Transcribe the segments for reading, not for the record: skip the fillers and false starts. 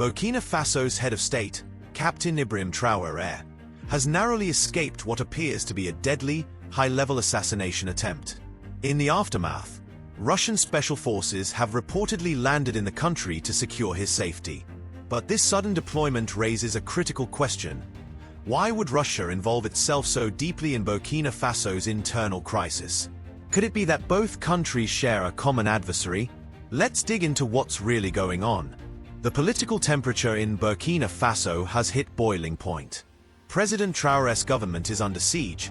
Burkina Faso's head of state, Captain Ibrahim Traoré, has narrowly escaped what appears to be a deadly, high-level assassination attempt. In the aftermath, Russian special forces have reportedly landed in the country to secure his safety. But this sudden deployment raises a critical question. Why would Russia involve itself so deeply in Burkina Faso's internal crisis? Could it be that both countries share a common adversary? Let's dig into what's really going on. The political temperature in Burkina Faso has hit boiling point. President Traoré's government is under siege,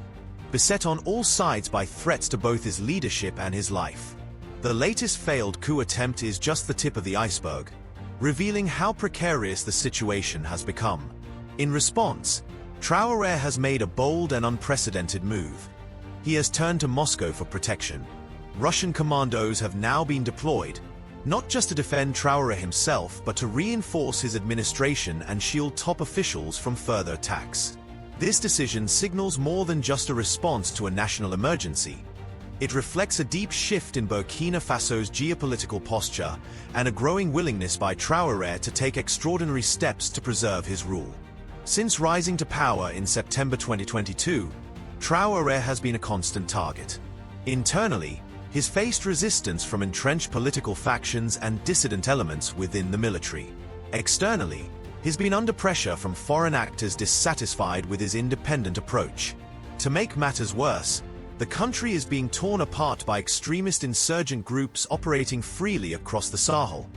beset on all sides by threats to both his leadership and his life. The latest failed coup attempt is just the tip of the iceberg, revealing how precarious the situation has become. In response, Traoré has made a bold and unprecedented move. He has turned to Moscow for protection. Russian commandos have now been deployed, not just to defend Traoré himself, but to reinforce his administration and shield top officials from further attacks. This decision signals more than just a response to a national emergency. It reflects a deep shift in Burkina Faso's geopolitical posture and a growing willingness by Traoré to take extraordinary steps to preserve his rule. Since rising to power in September 2022, Traoré has been a constant target. Internally, he's faced resistance from entrenched political factions and dissident elements within the military. Externally, he's been under pressure from foreign actors dissatisfied with his independent approach. To make matters worse, the country is being torn apart by extremist insurgent groups operating freely across the Sahel,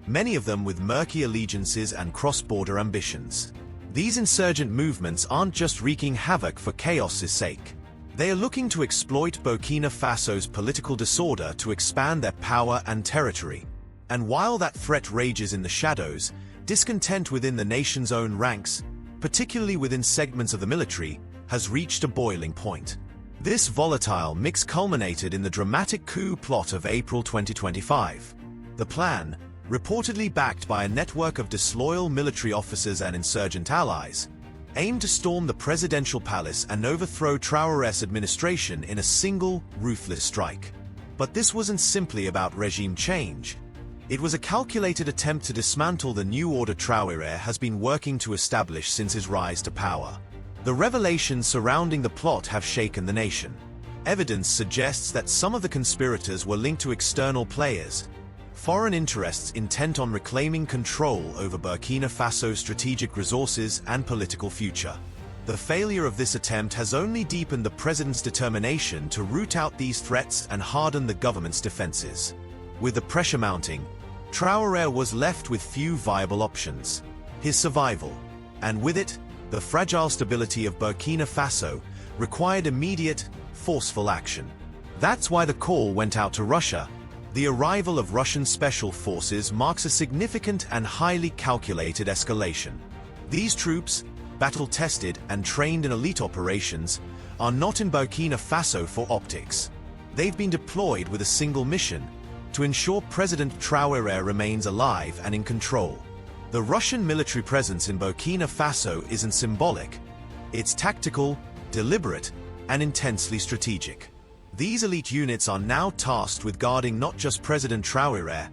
many of them with murky allegiances and cross-border ambitions. These insurgent movements aren't just wreaking havoc for chaos's sake. They are looking to exploit Burkina Faso's political disorder to expand their power and territory. And while that threat rages in the shadows, discontent within the nation's own ranks, particularly within segments of the military, has reached a boiling point. This volatile mix culminated in the dramatic coup plot of April 2025. The plan, reportedly backed by a network of disloyal military officers and insurgent allies, aimed to storm the presidential palace and overthrow Traoré's administration in a single, ruthless strike. But this wasn't simply about regime change. It was a calculated attempt to dismantle the new order Traoré has been working to establish since his rise to power. The revelations surrounding the plot have shaken the nation. Evidence suggests that some of the conspirators were linked to external players, foreign interests intent on reclaiming control over Burkina Faso's strategic resources and political future. The failure of this attempt has only deepened the president's determination to root out these threats and harden the government's defenses. With the pressure mounting, Traoré was left with few viable options: his survival, and with it, the fragile stability of Burkina Faso, required immediate, forceful action. That's why the call went out to Russia. The arrival of Russian special forces marks a significant and highly calculated escalation. These troops, battle-tested and trained in elite operations, are not in Burkina Faso for optics. They've been deployed with a single mission: to ensure President Traoré remains alive and in control. The Russian military presence in Burkina Faso isn't symbolic. It's tactical, deliberate, and intensely strategic. These elite units are now tasked with guarding not just President Traoré,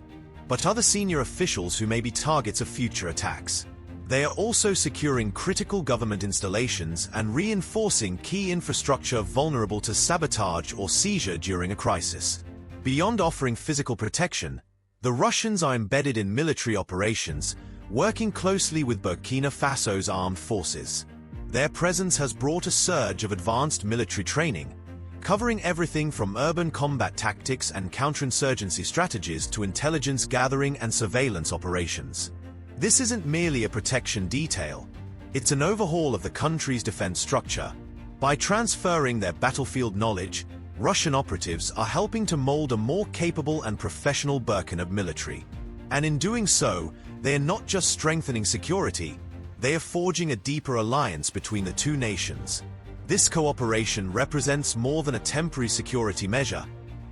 but other senior officials who may be targets of future attacks. They are also securing critical government installations and reinforcing key infrastructure vulnerable to sabotage or seizure during a crisis. Beyond offering physical protection, the Russians are embedded in military operations, working closely with Burkina Faso's armed forces. Their presence has brought a surge of advanced military training, covering everything from urban combat tactics and counterinsurgency strategies to intelligence gathering and surveillance operations. This isn't merely a protection detail, it's an overhaul of the country's defense structure. By transferring their battlefield knowledge, Russian operatives are helping to mold a more capable and professional Burkina military. And in doing so, they are not just strengthening security, they are forging a deeper alliance between the two nations. This cooperation represents more than a temporary security measure.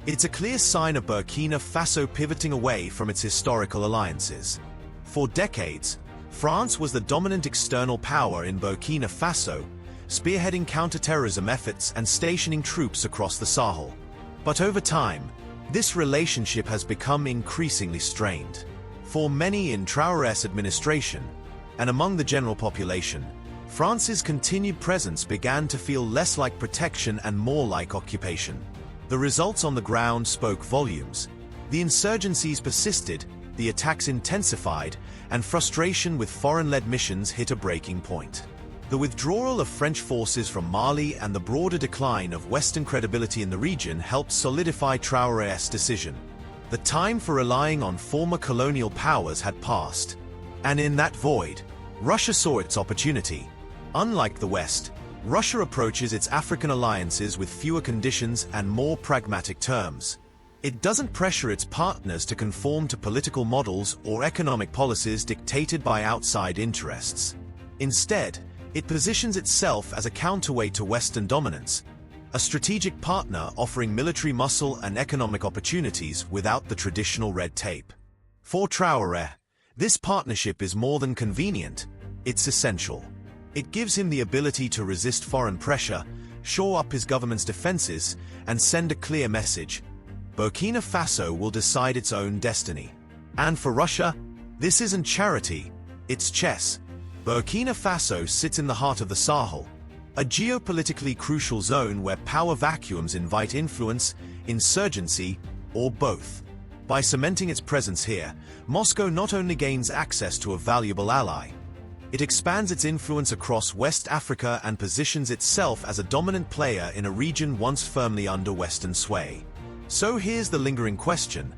It's a clear sign of Burkina Faso pivoting away from its historical alliances. For decades, France was the dominant external power in Burkina Faso, spearheading counterterrorism efforts and stationing troops across the Sahel. But over time, this relationship has become increasingly strained. For many in Traoré's administration, and among the general population, France's continued presence began to feel less like protection and more like occupation. The results on the ground spoke volumes. The insurgencies persisted, the attacks intensified, and frustration with foreign-led missions hit a breaking point. The withdrawal of French forces from Mali and the broader decline of Western credibility in the region helped solidify Traoré's decision. The time for relying on former colonial powers had passed. And in that void, Russia saw its opportunity. Unlike the West, Russia approaches its African alliances with fewer conditions and more pragmatic terms. It doesn't pressure its partners to conform to political models or economic policies dictated by outside interests. Instead, it positions itself as a counterweight to Western dominance, a strategic partner offering military muscle and economic opportunities without the traditional red tape. For Traoré, this partnership is more than convenient, it's essential. It gives him the ability to resist foreign pressure, shore up his government's defenses, and send a clear message. Burkina Faso will decide its own destiny. And for Russia, this isn't charity, it's chess. Burkina Faso sits in the heart of the Sahel, a geopolitically crucial zone where power vacuums invite influence, insurgency, or both. By cementing its presence here, Moscow not only gains access to a valuable ally, it expands its influence across West Africa and positions itself as a dominant player in a region once firmly under Western sway. So here's the lingering question.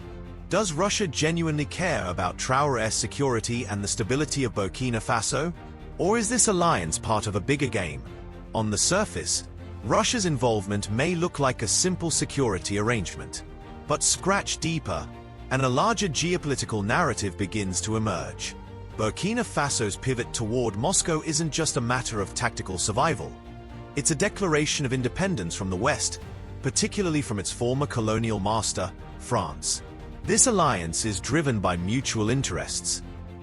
Does Russia genuinely care about Traoré's security and the stability of Burkina Faso? Or is this alliance part of a bigger game? On the surface, Russia's involvement may look like a simple security arrangement. But scratch deeper, and a larger geopolitical narrative begins to emerge. Burkina Faso's pivot toward Moscow isn't just a matter of tactical survival. It's a declaration of independence from the West, particularly from its former colonial master, France. This alliance is driven by mutual interests.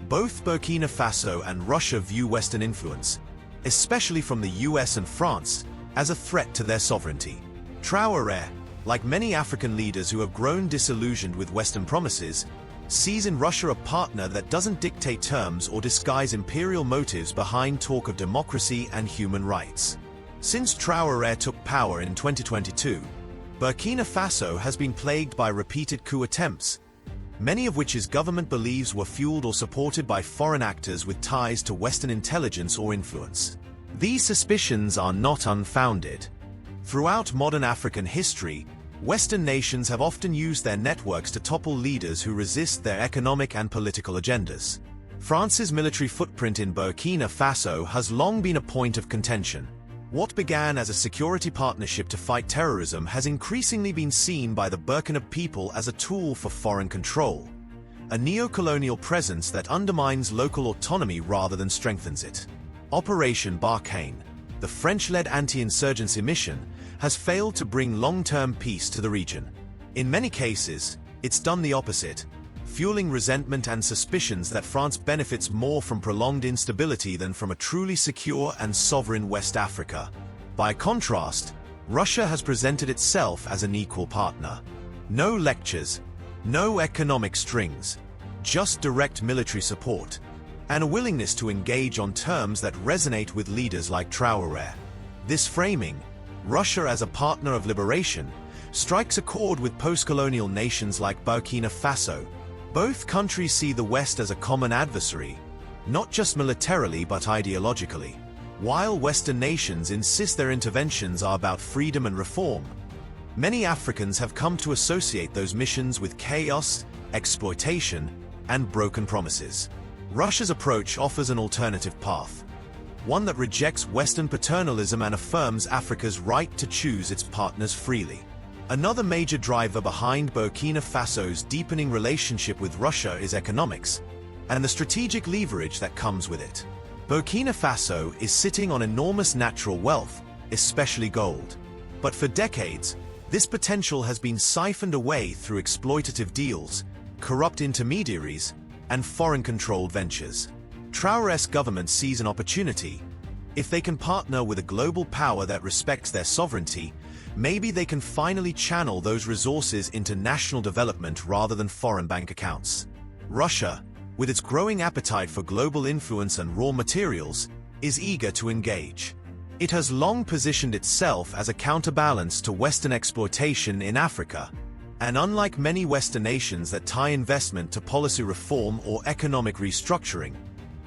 Both Burkina Faso and Russia view Western influence, especially from the US and France, as a threat to their sovereignty. Traoré, like many African leaders who have grown disillusioned with Western promises, sees in Russia a partner that doesn't dictate terms or disguise imperial motives behind talk of democracy and human rights. Since Traoré took power in 2022, Burkina Faso has been plagued by repeated coup attempts, many of which his government believes were fueled or supported by foreign actors with ties to Western intelligence or influence. These suspicions are not unfounded. Throughout modern African history, Western nations have often used their networks to topple leaders who resist their economic and political agendas. France's military footprint in Burkina Faso has long been a point of contention. What began as a security partnership to fight terrorism has increasingly been seen by the Burkina people as a tool for foreign control, a neo-colonial presence that undermines local autonomy rather than strengthens it. Operation Barkhane, the French-led anti-insurgency mission, has failed to bring long-term peace to the region. In many cases, it's done the opposite, fueling resentment and suspicions that France benefits more from prolonged instability than from a truly secure and sovereign West Africa. By contrast, Russia has presented itself as an equal partner. No lectures, no economic strings, just direct military support, and a willingness to engage on terms that resonate with leaders like Traoré. This framing, Russia as a partner of liberation, strikes a chord with post-colonial nations like Burkina Faso. Both countries see the West as a common adversary, not just militarily but ideologically. While Western nations insist their interventions are about freedom and reform, many Africans have come to associate those missions with chaos, exploitation, and broken promises. Russia's approach offers an alternative path, one that rejects Western paternalism and affirms Africa's right to choose its partners freely. Another major driver behind Burkina Faso's deepening relationship with Russia is economics, and the strategic leverage that comes with it. Burkina Faso is sitting on enormous natural wealth, especially gold. But for decades, this potential has been siphoned away through exploitative deals, corrupt intermediaries, and foreign-controlled ventures. Traoré's government sees an opportunity. If they can partner with a global power that respects their sovereignty, maybe they can finally channel those resources into national development rather than foreign bank accounts. Russia, with its growing appetite for global influence and raw materials, is eager to engage. It has long positioned itself as a counterbalance to Western exploitation in Africa, and unlike many Western nations that tie investment to policy reform or economic restructuring,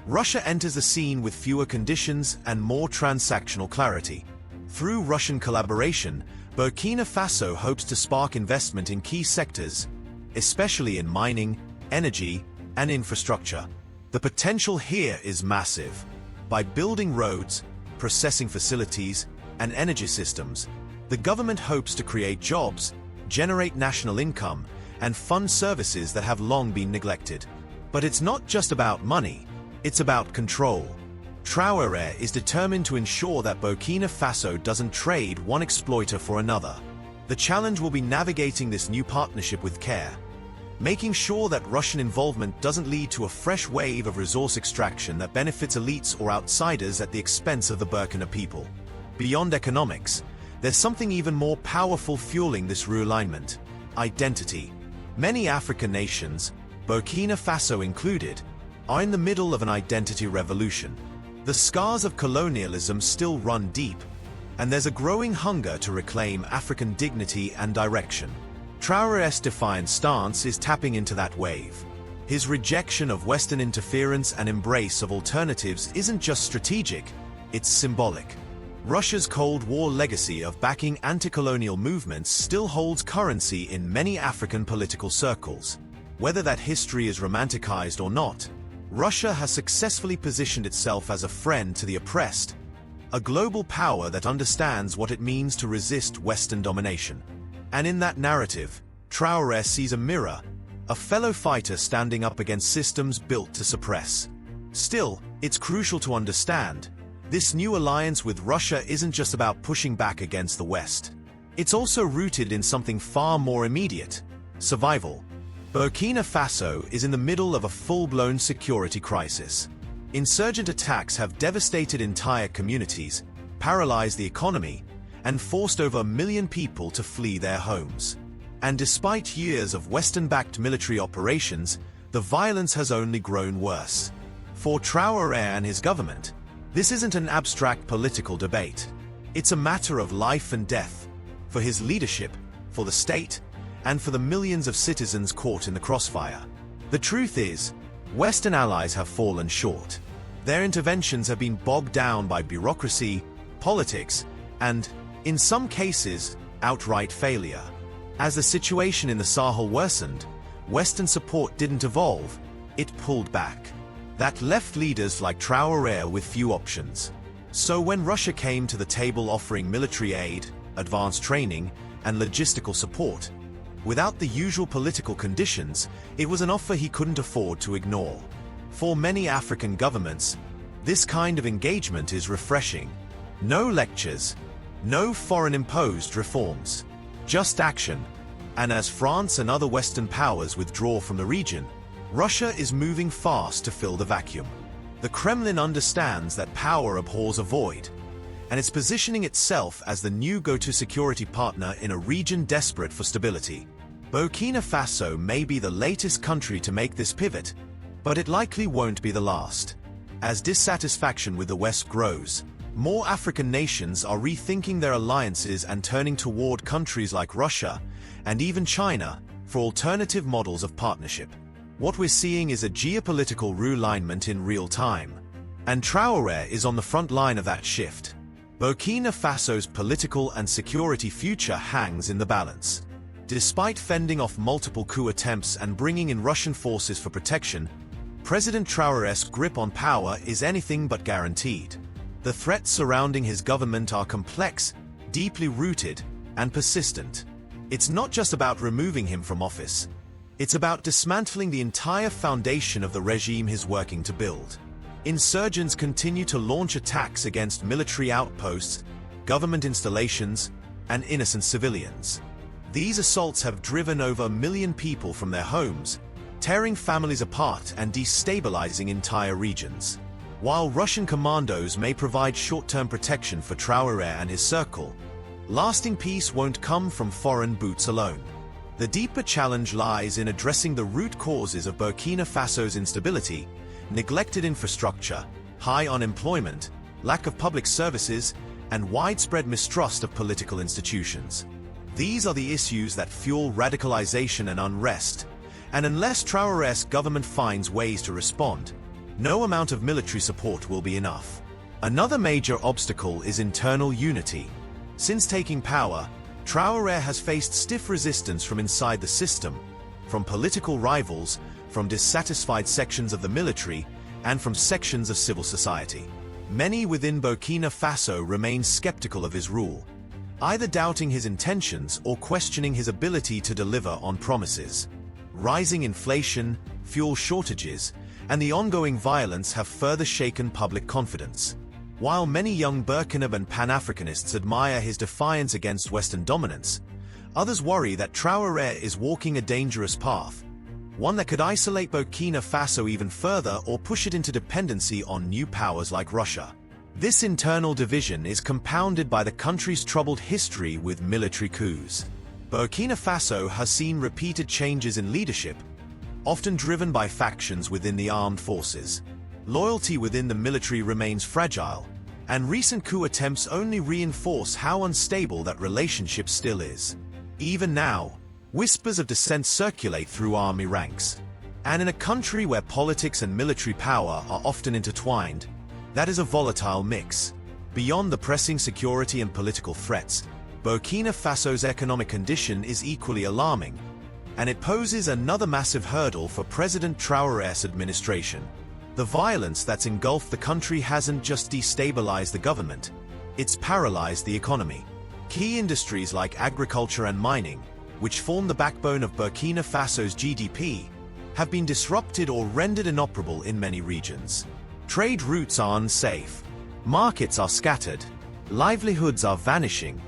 Russia enters the scene with fewer conditions and more transactional clarity. Through Russian collaboration, Burkina Faso hopes to spark investment in key sectors, especially in mining, energy, and infrastructure. The potential here is massive. By building roads, processing facilities, and energy systems, the government hopes to create jobs, generate national income, and fund services that have long been neglected. But it's not just about money, it's about control. Traoré is determined to ensure that Burkina Faso doesn't trade one exploiter for another. The challenge will be navigating this new partnership with care, making sure that Russian involvement doesn't lead to a fresh wave of resource extraction that benefits elites or outsiders at the expense of the Burkina people. Beyond economics, there's something even more powerful fueling this realignment: identity. Many African nations, Burkina Faso included, are in the middle of an identity revolution. The scars of colonialism still run deep, and there's a growing hunger to reclaim African dignity and direction. Traoré's defiant stance is tapping into that wave. His rejection of Western interference and embrace of alternatives isn't just strategic, it's symbolic. Russia's Cold War legacy of backing anti-colonial movements still holds currency in many African political circles. Whether that history is romanticized or not, Russia has successfully positioned itself as a friend to the oppressed, a global power that understands what it means to resist Western domination. And in that narrative, Traoré sees a mirror, a fellow fighter standing up against systems built to suppress. Still, it's crucial to understand, this new alliance with Russia isn't just about pushing back against the West. It's also rooted in something far more immediate: survival. Burkina Faso is in the middle of a full-blown security crisis. Insurgent attacks have devastated entire communities, paralyzed the economy, and forced over 1 million people to flee their homes. And despite years of Western-backed military operations, the violence has only grown worse. For Traoré and his government, this isn't an abstract political debate. It's a matter of life and death, for his leadership, for the state, and for the millions of citizens caught in the crossfire. The truth is, Western allies have fallen short. Their interventions have been bogged down by bureaucracy, politics, and, in some cases, outright failure. As the situation in the Sahel worsened, Western support didn't evolve, it pulled back. That left leaders like Traoré with few options. So when Russia came to the table offering military aid, advanced training, and logistical support, without the usual political conditions, it was an offer he couldn't afford to ignore. For many African governments, this kind of engagement is refreshing. No lectures, no foreign-imposed reforms, just action. And as France and other Western powers withdraw from the region, Russia is moving fast to fill the vacuum. The Kremlin understands that power abhors a void, and it's positioning itself as the new go-to security partner in a region desperate for stability. Burkina Faso may be the latest country to make this pivot, but it likely won't be the last. As dissatisfaction with the West grows, more African nations are rethinking their alliances and turning toward countries like Russia and even China for alternative models of partnership. What we're seeing is a geopolitical realignment in real time, and Traoré is on the front line of that shift. Burkina Faso's political and security future hangs in the balance. Despite fending off multiple coup attempts and bringing in Russian forces for protection, President Traoré's grip on power is anything but guaranteed. The threats surrounding his government are complex, deeply rooted, and persistent. It's not just about removing him from office. It's about dismantling the entire foundation of the regime he's working to build. Insurgents continue to launch attacks against military outposts, government installations, and innocent civilians. These assaults have driven over 1 million people from their homes, tearing families apart and destabilizing entire regions. While Russian commandos may provide short-term protection for Traoré and his circle, lasting peace won't come from foreign boots alone. The deeper challenge lies in addressing the root causes of Burkina Faso's instability: neglected infrastructure, high unemployment, lack of public services, and widespread mistrust of political institutions. These are the issues that fuel radicalization and unrest, and unless Traoré's government finds ways to respond, no amount of military support will be enough. Another major obstacle is internal unity. Since taking power, Traoré has faced stiff resistance from inside the system, from political rivals, from dissatisfied sections of the military, and from sections of civil society. Many within Burkina Faso remain skeptical of his rule, either doubting his intentions or questioning his ability to deliver on promises. Rising inflation, fuel shortages, and the ongoing violence have further shaken public confidence. While many young Burkina and Pan-Africanists admire his defiance against Western dominance, others worry that Traoré is walking a dangerous path, one that could isolate Burkina Faso even further or push it into dependency on new powers like Russia. This internal division is compounded by the country's troubled history with military coups. Burkina Faso has seen repeated changes in leadership, often driven by factions within the armed forces. Loyalty within the military remains fragile, and recent coup attempts only reinforce how unstable that relationship still is. Even now, whispers of dissent circulate through army ranks. And in a country where politics and military power are often intertwined, that is a volatile mix. Beyond the pressing security and political threats, Burkina Faso's economic condition is equally alarming, and it poses another massive hurdle for President Traoré's administration. The violence that's engulfed the country hasn't just destabilized the government, it's paralyzed the economy. Key industries like agriculture and mining, which form the backbone of Burkina Faso's GDP, have been disrupted or rendered inoperable in many regions. Trade routes are unsafe, markets are scattered, livelihoods are vanishing.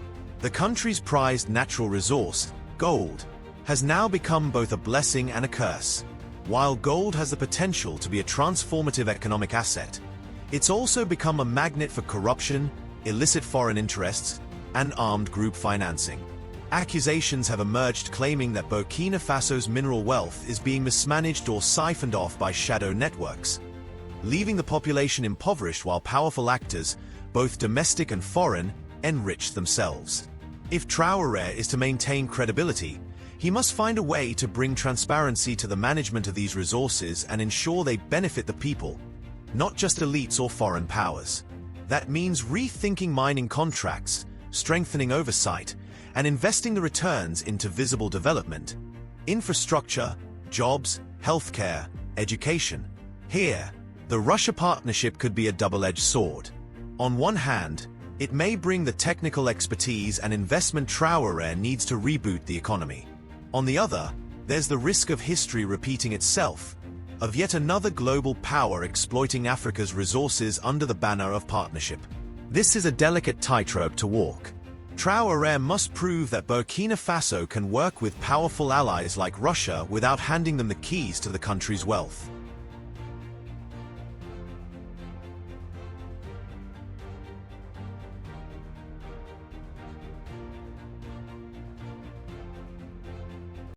The country's prized natural resource, gold, has now become both a blessing and a curse. While gold has the potential to be a transformative economic asset, it's also become a magnet for corruption, illicit foreign interests, and armed group financing. Accusations have emerged claiming that Burkina Faso's mineral wealth is being mismanaged or siphoned off by shadow networks, leaving the population impoverished while powerful actors, both domestic and foreign, enrich themselves. If Traoré is to maintain credibility, he must find a way to bring transparency to the management of these resources and ensure they benefit the people, not just elites or foreign powers. That means rethinking mining contracts, strengthening oversight, and investing the returns into visible development, infrastructure, jobs, healthcare, education. Here, the Russia partnership could be a double-edged sword. On one hand, it may bring the technical expertise and investment Traoré needs to reboot the economy. On the other, there's the risk of history repeating itself, of yet another global power exploiting Africa's resources under the banner of partnership. This is a delicate tightrope to walk. Traoré must prove that Burkina Faso can work with powerful allies like Russia without handing them the keys to the country's wealth.